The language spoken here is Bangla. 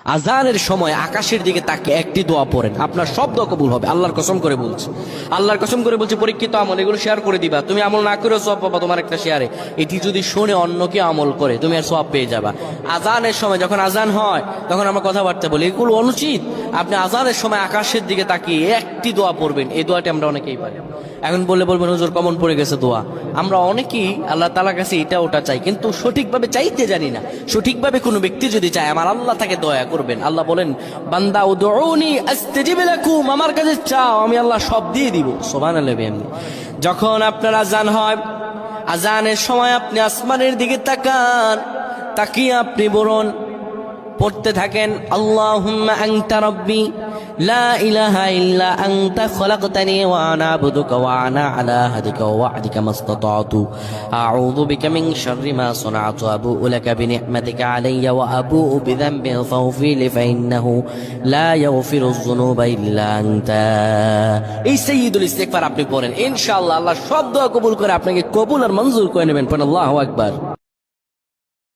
আজানের সময় আকাশের দিকে তাকিয়ে একটি দোয়া পড়েন, আপনার সব দোয়া কবুল হবে। আল্লাহর কসম করে বলছি, আল্লাহর কসম করে বলছি, পরীক্ষিত আমল এগুলো শেয়ার করে দিবা। তুমি আমল না করেও সওয়াব পাবা তোমার একটা শেয়ারে। এটি যদি শুনে অন্য কেউ আমল করে তুমি আর সওয়াব পেয়ে যাবা। আজানের সময় যখন আজান হয় তখন আমরা কথাবার্তা বলি, এগুলো অনুচিত। আপনি আজানের সময় আকাশের দিকে তাকিয়ে একটি দোয়া পড়বেন। এই দোয়াটি আমরা অনেকেই পারি। এখন বলবেন হুজুর কমন পড়ে গেছে দোয়া। আমরা অনেকেই আল্লাহ তাআলার কাছে এটা ওটা চাই, কিন্তু সঠিকভাবে চাইতে জানি না। সঠিকভাবে কোনো ব্যক্তি যদি চায় আমার আল্লাহ তাকে দয়া করবেন। আল্লাহ বলেন, বান্দা উদউনি আস্তাজিব লাকুম, আমার কাছে চাও আমি আল্লাহ সব দিয়ে দিব। সুবহানাল্লাহ। যখন আপনার আজান হয়, আজানের সময় আপনি আসমানের দিকে তাকান, তাকিয়ে আপনি বলুন, পড়তে থাকেন, আল্লাহুম্মা আনতা রাব্বি লা ইলাহা ইল্লা আনতা খলাকতানি ওয়া আনা আবদুকা ওয়া আনা আলা আহদিকা ওয়া ওয়া'দিকা মাসতাতা'তু আউযু বিকা মিন শাররি মা সানা'তু আবু'ু লাকা বিনি'মাতিকা আলাইয়া ওয়া আবু'ু বিযানবি ফাগফির লি ফাইন্নাহু লা ইয়াগফিরুয যুনুবা ইল্লা আনতা। এই সাইয়্যিদুল ইস্তিগফার আপনি পড়েন, ইনশাআল্লাহ আল্লাহ সব দোয়া কবুল করে আপনাকে কবুল আর মঞ্জুর করে নেবেন। পড়েন আল্লাহু আকবার।